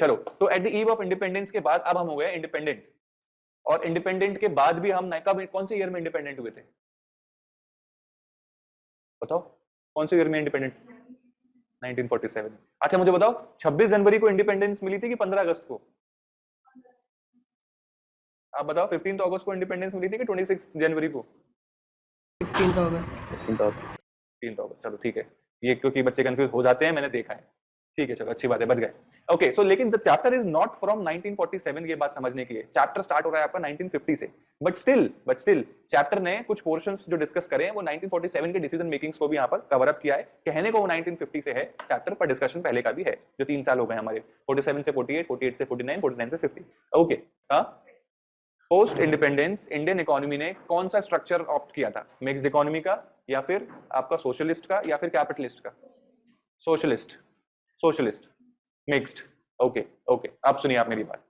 चलो, तो at the eve of independence के बाद अब हम हो गए इंडिपेंडेंट, और इंडिपेंडेंट के बाद भी हम कब, कौन से ईयर में इंडिपेंडेंट हुए थे बताओ, कौन से ईयर में इंडिपेंडेंट? 1947। अच्छा मुझे बताओ 26 जनवरी को इंडिपेंडेंस मिली थी कि 15 अगस्त को? आप बताओ 15 अगस्त को इंडिपेंडेंस मिली थी कि 26 जनवरी को? 15 अगस्त। 15 अगस्त, चलो ठीक है, ये क्योंकि बच्चे कंफ्यूज हो जाते हैं, मैंने देखा है, ठीक है चलो अच्छी बात है, बच गए। ओके सो लेकिन the chapter is not from 1947, ये बात समझने की है, चैप्टर स्टार्ट हो रहा है आपका 1950 से, बट स्टिल चैप्टर ने कुछ पोर्शंस जो डिस्कस करे हैं वो 1947 के डिसीजन मेकिंग्स को भी यहाँ पर कवर अप किया है, कहने को वो 1950 से है चैप्टर, पर डिस्कशन पहले का भी है, जो 3 साल हो गए हमारे, 47 से 48, 48 से 49, 49 से 50। ओके, हाँ, पोस्ट इंडिपेंडेंस इंडियन इकोनॉमी ने कौन सा स्ट्रक्चर ऑप्ट किया था, मिक्स्ड इकोनॉमी का या फिर आपका सोशलिस्ट का या फिर कैपिटलिस्ट का? Socialist, mixed. ओके ओके, आप सुनिए आप मेरी बात,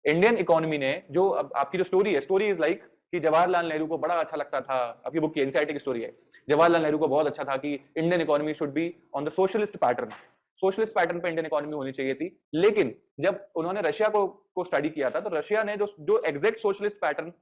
इंडियन इकोनॉमी ने जो आपकी जो स्टोरी है, स्टोरी इज लाइक कि जवाहरलाल नेहरू को बड़ा अच्छा लगता था, आपकी बुक की एनसीईआरटी की स्टोरी है, जवाहरलाल नेहरू को बहुत अच्छा था कि Indian economy should be on the socialist pattern, socialist pattern पे इंडियन इकोनॉमी होनी चाहिए थी, लेकिन जब उन्होंने रशिया को स्टडी किया था तो रशिया ने जो एग्जैक्ट सोशलिस्ट पैटर्न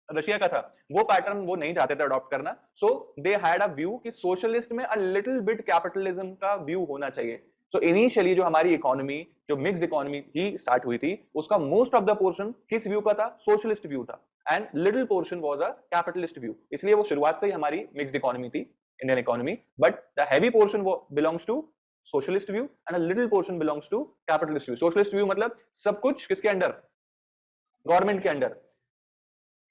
रशिया का था वो पैटर्न वो नहीं चाहते थे अडॉप्ट करना, सो दे हैड अ व्यू कि सोशलिस्ट में अ लिटिल बिट कैपिटलिज्म का व्यू होना चाहिए। तो इनिशियली जो हमारी इकोनॉमी, जो मिक्स्ड इकोनॉमी की स्टार्ट हुई थी, उसका मोस्ट ऑफ द पोर्शन किस व्यू का था? सोशलिस्ट व्यू था, and little portion was a capitalist view, इसलिए वो शुरुआत से ही हमारी मिक्स्ड इकोनॉमी थी Indian economy, but the heavy portion वो belongs to socialist view and a little portion belongs to capitalist view. Socialist view मतलब सब कुछ किसके अंडर? गवर्नमेंट के under.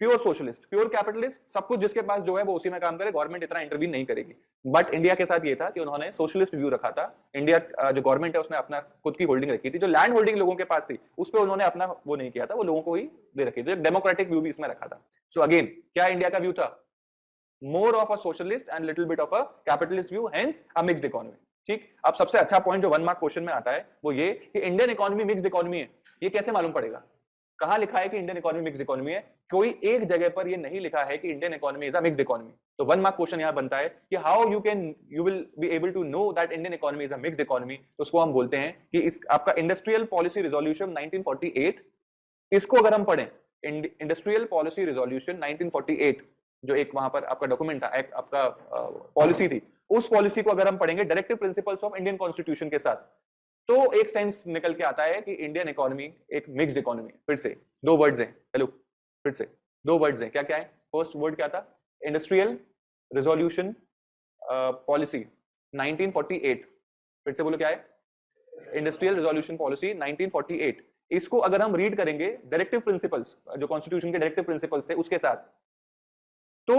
Pure socialist, pure capitalist, सब कुछ जिसके पास जो है वो उसी में काम करे, गवर्नमेंट इतना इंटरवीन नहीं करेगी। बट इंडिया के साथ ये था कि उन्होंने सोशलिस्ट व्यू रखा था, इंडिया जो गवर्नमेंट है उसने अपना खुद की होल्डिंग रखी थी, जो लैंड होल्डिंग लोगों के पास थी उस पर उन्होंने अपना वो नहीं किया था, वो लोगों को ही दे रखी थी, डेमोक्रेटिक व्यू भी इसमें रखा था। सो अगेन क्या इंडिया का व्यू था? More of a socialist and little bit of a capitalist view, hence a mixed economy. ठीक, अब सबसे अच्छा पॉइंट जो 1 मार्क क्वेश्चन में आता है वो ये कि इंडियन इकोनॉमी मिक्स्ड इकोनॉमी है, ये कैसे मालूम पड़ेगा? कहां लिखा है कि इंडियन इकोनॉमी मिक्स्ड इकोनॉमी है? कोई एक जगह पर ये नहीं लिखा है कि Indian economy is a mixed economy. तो 1 मार्क क्वेश्चन यहां बनता है कि how you will be able to know that Indian economy is a mixed economy. तो उसको हम बोलते हैं कि इस आपका इंडस्ट्रियल पॉलिसी रिजोल्यूशन 1948, इसको अगर हम पढ़ें, इंडस्ट्रियल पॉलिसी रिजोल्यूशन 1948 जो एक वहां पर आपका डॉक्यूमेंट था, एक आपका पॉलिसी थी, उस पॉलिसी को अगर हम पढ़ेंगे directive principles of Indian constitution के साथ, तो एक सेंस निकल के आता है कि इंडियन इकोनॉमी एक मिक्स्ड इकोनॉमी। फिर से 2 वर्ड्स हैं, हेलो, फिर से 2 वर्ड्स हैं, क्या क्या है? फर्स्ट वर्ड क्या था? इंडस्ट्रियल रिजोल्यूशन पॉलिसी 1948, फिर से बोलो क्या है? Industrial resolution policy 1948। इसको अगर हम रीड करेंगे डायरेक्टिव प्रिंसिपल्स, जो कॉन्स्टिट्यूशन के डायरेक्टिव प्रिंसिपल्स थे उसके साथ, तो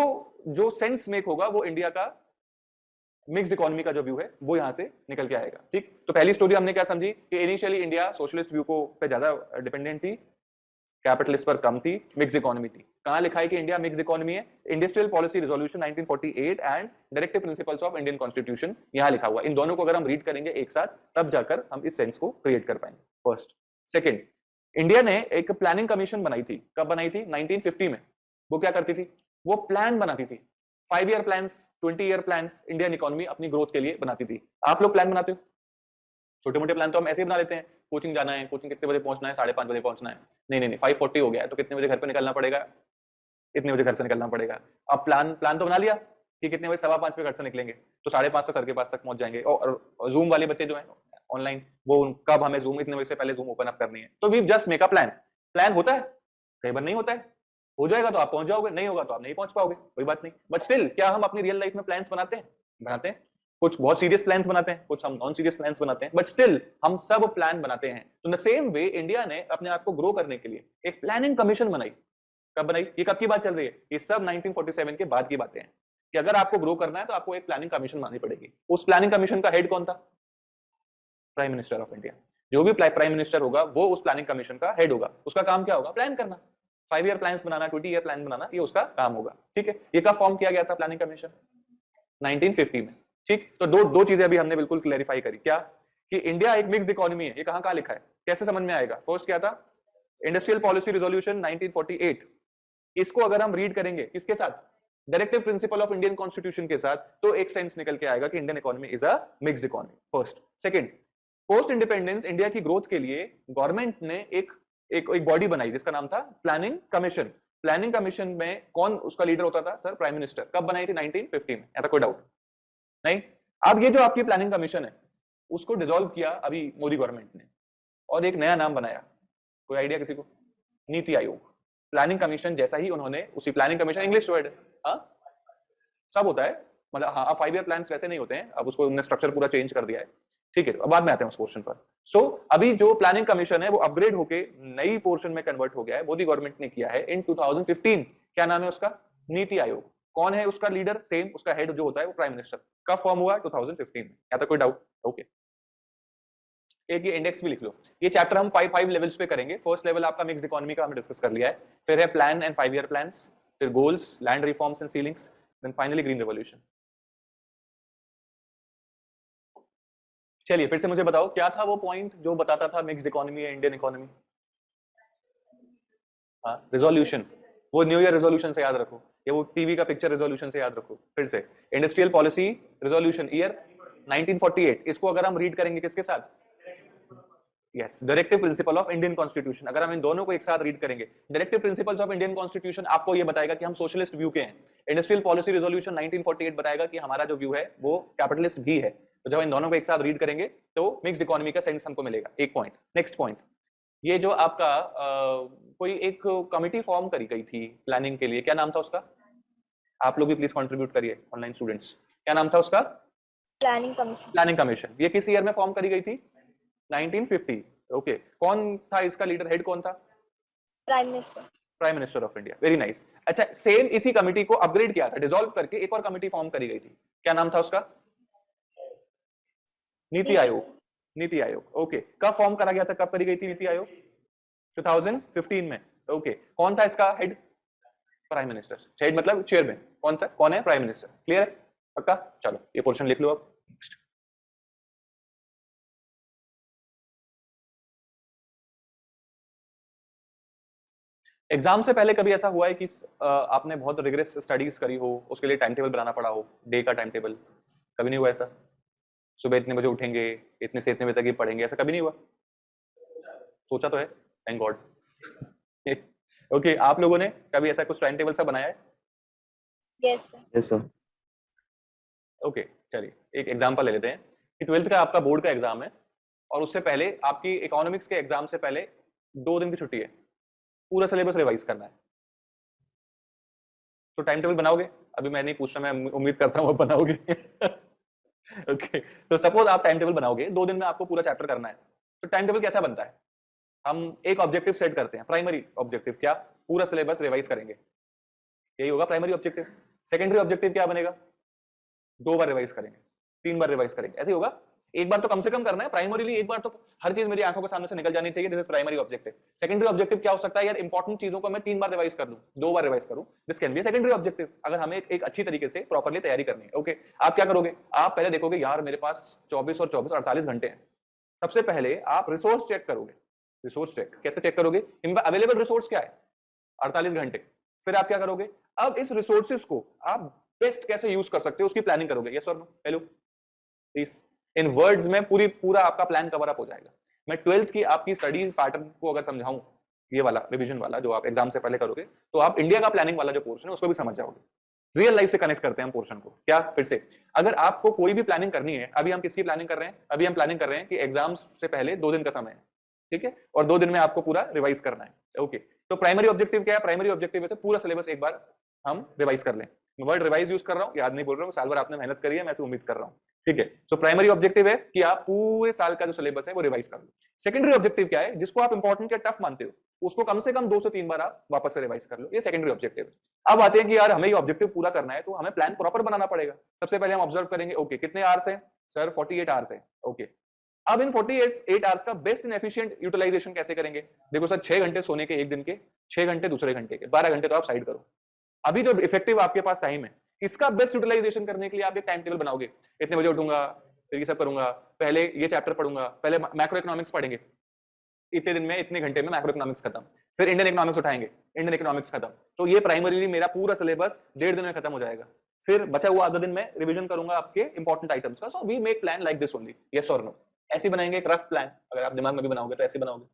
जो सेंस मेक होगा वो इंडिया का मिक्स्ड इकोनॉमी का जो व्यू है वो यहां से निकल के आएगा। ठीक, तो पहली स्टोरी हमने क्या समझी कि इनिशियली इंडिया सोशलिस्ट व्यू को पे ज्यादा डिपेंडेंट थी, कैपिटलिस्ट पर कम थी, मिक्स्ड इकोनॉमी थी। कहां लिखा है कि इंडिया मिक्स्ड इकोनॉमी है? Industrial policy resolution 1948 and directive principles of Indian constitution, यहां लिखा हुआ। इन दोनों को अगर हम रीड करेंगे एक साथ तब जाकर हम इस सेंस को क्रिएट कर पाएंगे। फर्स्ट। सेकंड, इंडिया ने एक प्लानिंग कमीशन बनाई थी, कब बनाई थी? 1950 में। वो क्या करती थी? वो प्लान बनाती थी, 5 year plans, 20 year plans Indian economy अपनी ग्रोथ के लिए बनाती थी। आप लोग प्लान बनाते हो? छोटे मोटे प्लान तो हम ऐसे ही बना लेते हैं, कोचिंग जाना है, कोचिंग कितने बजे पहुंचना है, 5:30 बजे पहुंचना है, नहीं 5:40 हो गया है तो कितने बजे घर पे निकलना पड़ेगा? इतने बजे घर से निकलना पड़ेगा। अब प्लान तो बना लिया कि कितने बजे, 5:15 पे घर से निकलेंगे, तो 5:30 तक सर के पास तक पहुंच जाएंगे। और जूम वाले बच्चे जो हैं ऑनलाइन, वो कब हमें जूम इतने बजे से पहले जूम ओपन अप करनी है, तो we just make a plan. Plan होता है, कई बार नहीं होता है, हो जाएगा तो आप पहुंच जाओगे, नहीं होगा तो आप नहीं पहुंच पाओगे, कोई बात नहीं। बट स्टिल क्या हम अपनी रियल लाइफ में प्लान्स बनाते हैं? बनाते हैं। कुछ बहुत सीरियस प्लान्स बनाते हैं, कुछ हम नॉन सीरियस प्लान्स बनाते हैं, बट स्टिल हम सब प्लान बनाते हैं। तो द सेम वे इंडिया ने अपने आप को ग्रो करने के लिए एक प्लानिंग कमीशन बनाई। कब बनाई? ये कब की बात चल रही है? ये सब 1947 के बाद की बातें हैं कि अगर आपको ग्रो करना है तो आपको एक प्लानिंग कमीशन बनानी पड़ेगी। उस प्लानिंग कमीशन का हेड कौन था? Prime minister of India. जो भी प्राइम मिनिस्टर होगा वो उस प्लानिंग कमीशन का हेड होगा। उसका काम क्या होगा? प्लान करना, 5 ईयर प्लान्स बनाना, 20 ईयर प्लान बनाना, ये उसका काम होगा। ठीक है, ये कब फॉर्म किया गया था प्लानिंग कमीशन? 1950 में। ठीक, तो दो चीजें अभी हमने बिल्कुल क्लैरिफाई करी, क्या कि इंडिया एक मिक्स्ड इकोनॉमी है। ये कहां लिखा है, कैसे समझ में आएगा? फर्स्ट क्या था? इंडस्ट्रियल पॉलिसी रिजोल्यूशन 1948, इसको अगर हम रीड करेंगे किसके साथ? Directive principle of Indian constitution के साथ, तो एक सेंस निकल के आएगा कि Indian economy is a mixed economy. First. Second, post independence India की ग्रोथ के लिए गवर्नमेंट ने एक बॉडी बनाई जिसका नाम था प्लानिंग कमीशन। प्लानिंग कमीशन में कौन उसका लीडर होता था? Sir, prime minister. कब बनाई थी? 1950 में। ऐसा कोई डाउट नहीं? अब ये जो आपकी प्लानिंग कमीशन है उसको डिसॉल्व किया अभी मोदी गवर्नमेंट ने और एक नया नाम बनाया। कोई आइडिया किसी को? नीति आयोग। प्लानिंग कमीशन जैसा ही उन्होंने उसी प्लानिंग कमीशन इंग्लिश वर्ड है, हाँ सब होता है, मतलब हाँ 5 ईयर प्लान्स वैसे नहीं होते हैं, अब उसको उन्होंने स्ट्रक्चर पूरा चेंज कर दिया है, ठीक है। अब बाद में आते हैं उस पोर्शन पर। सो अभी जो प्लानिंग कमीशन है वो अपग्रेड होके नई पोर्शन में कन्वर्ट हो गया है, मोदी गवर्नमेंट ने किया है इन 2015। क्या नाम है उसका? नीति आयोग। कौन है उसका लीडर? सेम, उसका हेड जो होता है वो प्राइम मिनिस्टर। कब फॉर्म हुआ? 2015 में। क्या था कोई डाउट? ओके, एक ये इंडेक्स भी लिख लो। ये चैप्टर हम 5 लेवल्स पे करेंगे। फर्स्ट लेवल आपका मिक्स्ड इकोनॉमी का हमने डिस्कस कर लिया है, फिर है प्लान एंड 5 ईयर प्लान्स, फिर goals, land reforms and ceilings, then finally green revolution. चलिए फिर से मुझे बताओ क्या था वो पॉइंट जो बताता था मिक्स्ड इकोनॉमी है इंडियन इकोनॉमी? हाँ, रेजोल्यूशन। वो न्यू ईयर रेजोल्यूशन से याद रखो, ये वो टीवी का पिक्चर रेजोल्यूशन से याद रखो। फिर से इंडस्ट्रियल पॉलिसी रेजोल्यूशन ईयर 1948। इसको अगर हम रीड करेंगे किसके साथ? Yes, directive principle of Indian constitution. अगर हम इन दोनों को एक साथ रीड करेंगे, directive principles of Indian constitution आपको ये बताएगा कि हम सोशलिस्ट व्यू के हैं। इंडस्ट्रियल पॉलिसी रेजोल्यूशन 1948 बताएगा कि हमारा जो व्यू है वो कैपिटलिस्ट भी है। तो जब इन दोनों को एक साथ रीड करेंगे तो मिक्स्ड इकोनॉमी का सेंस हमको मिलेगा। एक पॉइंट। नेक्स्ट पॉइंट, ये जो आपका कोई एक कमिटी फॉर्म करी गई थी प्लानिंग के लिए, क्या नाम था उसका? आप लोग भी प्लीज कंट्रीब्यूट करिए, ऑनलाइन स्टूडेंट्स। क्या नाम था उसका? Planning commission. Planning commission. ये किस ईयर में फॉर्म करी गई थी? 1950। ओके, कौन था इसका लीडर? हेड कौन था? Prime minister. Prime minister of India. Very nice. अच्छा, सेम इसी कमिटी को अपग्रेड किया था, डिसॉल्व करके एक और कमिटी फॉर्म करी गई थी। क्या नाम था उसका? नीति आयोग। नीति आयोग। ओके, कब फॉर्म करा गया था? कब करी गई थी नीति आयोग? 2015 में। ओके, कौन था इसका हेड? Prime minister. हेड मतलब चेयरमैन। कौन था? कौन है? Prime minister. क्लियर है? पक्का? चलो ये पोर्शन लिख लो अब। एग्जाम से पहले कभी ऐसा हुआ है कि आपने बहुत रिगरस स्टडीज करी हो, उसके लिए टाइम टेबल बनाना पड़ा हो, डे का टाइम टेबल? कभी नहीं हुआ ऐसा? सुबह इतने बजे उठेंगे, इतने से इतने बजे तक ही पढ़ेंगे, ऐसा कभी नहीं हुआ? सोचा तो है, थैंक गॉड। ओके, आप लोगों ने कभी ऐसा कुछ टाइम टेबल सा बनाया है? Yes sir. Yes sir. Okay, चलिए एक एग्जांपल ले लेते हैं कि 12th का आपका बोर्ड का एग्जाम है और उससे पहले आपकी इकोनॉमिक्स के एग्जाम से पहले 2 दिन की छुट्टी है, पूरा सिलेबस रिवाइज करना है। तो टाइम टेबल बनाओगे? अभी मैं नहीं पूछ रहा, मैं उम्मीद करता हूँ आप बनाओगे। ओके, तो सपोज आप टाइम टेबल बनाओगे, 2 दिन में आपको पूरा चैप्टर करना है। तो टाइम टेबल कैसा बनता है? हम एक ऑब्जेक्टिव सेट करते हैं, प्राइमरी ऑब्जेक्टिव। क्या? पूरा सिलेबस रिवाइज करेंगे, यही होगा प्राइमरी ऑब्जेक्टिव। सेकेंडरी ऑब्जेक्टिव क्या बनेगा? 2 बार रिवाइज करेंगे, 3 बार रिवाइज करेंगे, ऐसे होगा। एक बार तो कम से कम करना है प्राइमरीली, एक बार तो हर चीज मेरी आंखों के सामने से निकल जानी चाहिए। This is primary objective. Secondary objective क्या हो सकता है? यार इंपॉर्टेंट चीजों को मैं 3 बार रिवाइज कर लूं, 2 बार रिवाइज करूं, this can be secondary objective, अगर हमें एक अच्छी तरीके से प्रॉपर्ली तैयारी करनी है। ओके, आप क्या करोगे? आप पहले देखोगे यार मेरे पास 24 और 24 48 घंटे हैं। सबसे पहले आप रिसोर्स चेक करोगे। रिसोर्स चेक कैसे चेक करोगे? इनका अवेलेबल रिसोर्स क्या है? 48 घंटे। फिर आप क्या करोगे? अब इस रिसोर्सेज को आप बेस्ट कैसे यूज कर सकते हो उसकी प्लानिंग करोगे। यस और no? Hello please, in words में पूरा आपका प्लान कवर अप हो जाएगा। मैं 12th की आपकी स्टडी पैटर्न को अगर समझाऊं, ये वाला रिवीजन वाला जो आप एग्जाम से पहले करोगे, तो आप इंडिया का प्लानिंग वाला जो पोर्शन है उसको भी समझ जाओगे। रियल लाइफ से कनेक्ट करते हैं हम पोर्शन को। क्या? फिर से अगर आपको कोई भी प्लानिंग करनी है, अभी हम किसकी प्लानिंग कर रहे हैं? अभी हम प्लानिंग कर रहे हैं कि एग्जाम्स से पहले 2 दिन का समय है, ठीक है, और 2 दिन में आपको पूरा रिवाइज करना है। ओके, तो प्राइमरी ऑब्जेक्टिव क्या है? प्राइमरी ऑब्जेक्टिव है पूरा सिलेबस एक बार हम रिवाइज कर लें। वर्ड रिवाइज यूज कर रहा हूं, याद नहीं बोल रहा हूं, साल भर आपने मेहनत करी है, मैं ऐसे उम्मीद कर रहा हूं, ठीक है। सो प्राइमरी ऑब्जेक्टिव है कि आप पूरे साल का जो सिलेबस है वो रिवाइज कर लो। सेकेंडरी ऑब्जेक्टिव क्या है? जिसको आप इंपॉर्टेंट या टफ मानते हो उसको कम से कम 2 से 3 बार आप वापस से रिवाइज कर लो, ये सेकेंडरी ऑब्जेक्टिव है। अब आते हैं कि यार हमें ये ऑब्जेक्टिव पूरा करना है तो हमें प्लान प्रॉपर बनाना पड़ेगा। सबसे पहले हम ऑब्जर्व करेंगे, ओके कितने आवर्स है? सर 48 आवर्स है। ओके, अब इन 48 आवर्स का बेस्ट एंड एफिशिएंट यूटिलाइजेशन कैसे करेंगे? देखो सर 6 घंटे सोने के एक दिन के, 6 घंटे दूसरे घंटे के, 12 घंटे तो आप साइड करो। अभी जो इफेक्टिव आपके पास टाइम है, इसका बेस्ट यूटिलाइजेशन करने के लिए आप एक टाइम टेबल बनाओगे। इतने बजे उठूंगा, फिर ये सब करूंगा, पहले ये चैप्टर पढ़ूंगा, पहले मैक्रो इकोनॉमिक्स पढ़ेंगे, इतने दिन में इतने घंटे में मैक्रो इकोनॉमिक्स खत्म, फिर इंडियन इकोनॉमिक्स उठाएंगे, इंडियन इकोनॉमिक्स खत्म। तो ये प्राइमरीली मेरा पूरा सिलेबस 1.5 दिन में खत्म हो जाएगा। फिर बचा हुआ आधा दिन में रिवीजन करूंगा आपके इंपॉर्टेंट आइटम्स का। So we make plan like this only. Yes और नो? ऐसे बनाएंगे एक रफ प्लान, अगर आप दिमाग में भी बनाओगे तो ऐसे बनाओगे।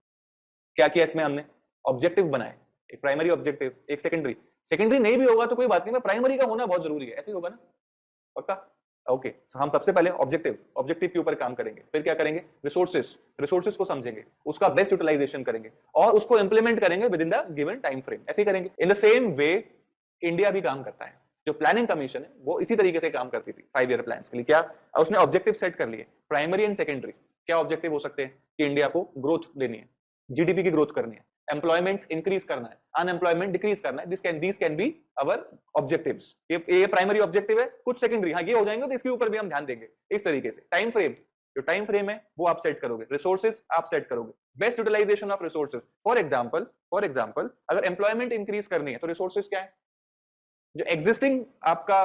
क्या किया इसमें हमने, ऑब्जेक्टिव बनाए, एक प्राइमरी ऑब्जेक्टिव, एक सेकेंडरी। सेकेंडरी नहीं भी होगा तो कोई बात नहीं, प्राइमरी का होना बहुत जरूरी है, ऐसे ही होगा ना, पक्का। ओके, हम सबसे पहले ऑब्जेक्टिव के ऊपर काम करेंगे, फिर क्या करेंगे, रिसोर्सेज को समझेंगे, उसका बेस्ट यूटिलाइजेशन करेंगे और उसको इंप्लीमेंट करेंगे with in the given time frame, ऐसे ही करेंगे। In the same way India भी काम करता है। जो प्लानिंग कमीशन है वो इसी तरीके से काम करती थी 5 ईयर प्लान्स के लिए। क्या उसने ऑब्जेक्टिव सेट कर लिए, प्राइमरी एंड सेकेंडरी। क्या ऑब्जेक्टिव हो सकते हैं कि इंडिया को ग्रोथ देनी है, जीडीपी की ग्रोथ करनी है, एम्प्लॉयमेंट इंक्रीज करना है, अनएम्प्लॉयमेंट डिक्रीज करना है। This can be our objectives. ये प्राइमरी ऑब्जेक्टिव है, कुछ सेकेंडरी हाँ ये हो जाएंगे तो इसके ऊपर भी हम ध्यान देंगे। इस तरीके से टाइम फ्रेम, जो टाइम फ्रेम है वो आप सेट करोगे, रिसोर्सेज आप सेट करोगे, best utilisation of resources. For example अगर एम्प्लॉयमेंट इंक्रीज करनी है तो रिसोर्सेज क्या है, जो एग्जिस्टिंग आपका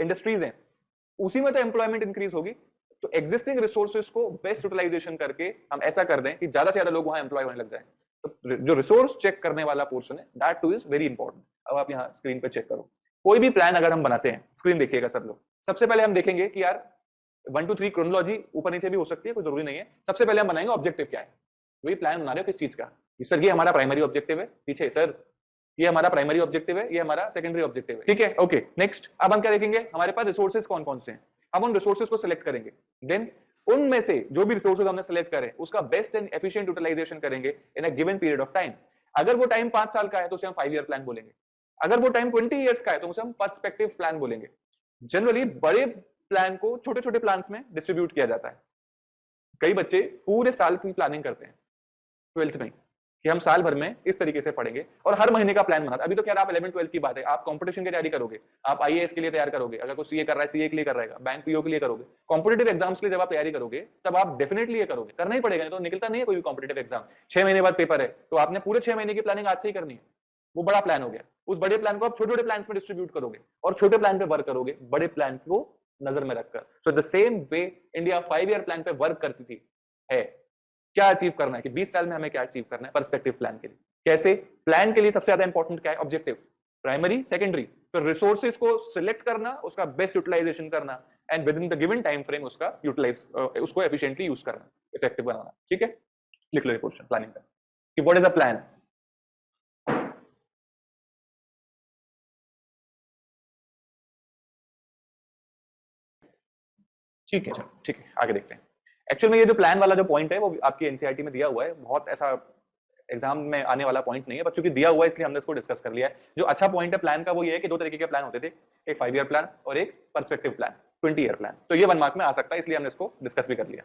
इंडस्ट्रीज हैं उसी में तो एम्प्लॉयमेंट इंक्रीज होगी। तो एग्जिस्टिंग रिसोर्सेज को बेस्ट यूटिलाइजेशन करके हम ऐसा कर दें कि ज्यादा से ज्यादा लोग वहां एम्प्लॉय होने लग जाए। तो जो रिसोर्स चेक करने वाला पोर्शन है, that two is very important. अब आप यहाँ स्क्रीन पे चेक करो, कोई भी प्लान अगर हम बनाते हैं, स्क्रीन देखिएगा सब लोग। सबसे पहले हम देखेंगे कि यार 1 2 3 क्रोनोलॉजी ऊपर नीचे भी हो सकती है, कोई जरूरी नहीं है। सबसे पहले हम बनाएंगे ऑब्जेक्टिव क्या है। वही प्लान बना रहे हो किस चीज का, सर ये हमारा प्राइमरी ऑब्जेक्टिव है, पीछे सर ये हमारा प्राइमरी ऑब्जेक्टिव है, ये हमारा सेकेंडरी ऑब्जेक्टिव है, ठीक है। ओके नेक्स्ट, अब हम क्या देखेंगे, हमारे पास रिसोर्सेज कौन कौन से हैं। अब उन रिसोर्सेज को सिलेक्ट करेंगे, देन उनमें से जो भी रिसोर्सेज हमने सिलेक्ट करे उसका बेस्ट एंड एफिशिएंट यूटिलाइजेशन करेंगे in a given period of time. अगर वो टाइम 5 साल का है तो उसे हम 5 ईयर प्लान बोलेंगे, अगर वो टाइम 20 ईयर्स का है तो उसे हम पर्सपेक्टिव प्लान बोलेंगे। जनरली बड़े प्लान को छोटे छोटे प्लान्स में डिस्ट्रीब्यूट किया जाता है। कई बच्चे पूरे साल की प्लानिंग करते हैं 12th में कि हम साल भर में इस तरीके से पढ़ेंगे और हर महीने का प्लान बनाते। अभी तो क्या आप 11 12 की बात है, आप कंपटीशन की तैयारी करोगे, आप आईएएस के लिए तैयार करोगे, अगर कोई सीए कर रहा है सीए के लिए कर रहेगा, बैंक पीओ के लिए करोगे, कॉम्पिटिटिव एग्जाम्स के लिए जब आप तैयारी करोगे तब आप डेफिनेटली ये करोगे, करना ही पड़ेगा, नहीं तो निकलता नहीं है कोई भी कॉम्पिटिटिव एग्जाम। 6 महीने बाद पेपर है तो आपने पूरे 6 महीने की प्लानिंग आज से ही करनी है। वो बड़ा प्लान हो गया, उस बड़े प्लान को आप छोटे छोटे प्लान में डिस्ट्रीब्यूट करोगे और छोटे प्लान पे वर्क करोगे, बड़े प्लान को नजर में रखकर। So the same way India 5 year plan पे वर्क करती थी है। क्या अचीव करना है कि 20 साल में हमें क्या अचीव करना है पर्सपेक्टिव प्लान के लिए। कैसे, प्लान के लिए सबसे ज्यादा इंपॉर्टेंट क्या है, ऑब्जेक्टिव, प्राइमरी सेकेंडरी, फिर रिसोर्सेज को सिलेक्ट करना, उसका बेस्ट यूटिलाइजेशन करना and with in the given time frame उसका यूटिलाइज उसको एफिशिएंटली यूज करना, इफेक्टिव बनाना। ठीक है, लिख लो ये क्वेश्चन प्लानिंग का कि व्हाट इज अ प्लान। ठीक है, चलो ठीक है, आगे देखते हैं। एक्चुअल में ये जो प्लान वाला जो पॉइंट है वो आपकी एनसीईआरटी में दिया हुआ है, बहुत ऐसा एग्जाम में आने वाला पॉइंट नहीं है, बच्चों की दिया हुआ है इसलिए हमने इसको डिस्कस कर लिया है। जो अच्छा पॉइंट है प्लान का वो ये है कि 2 तरीके के प्लान होते थे, एक 5 ईयर प्लान और एक पर्सपेक्टिव प्लान, 20 ईयर प्लान। तो ये 1 मार्क में आ सकता है, इसलिए हमने इसको डिस्कस भी कर लिया।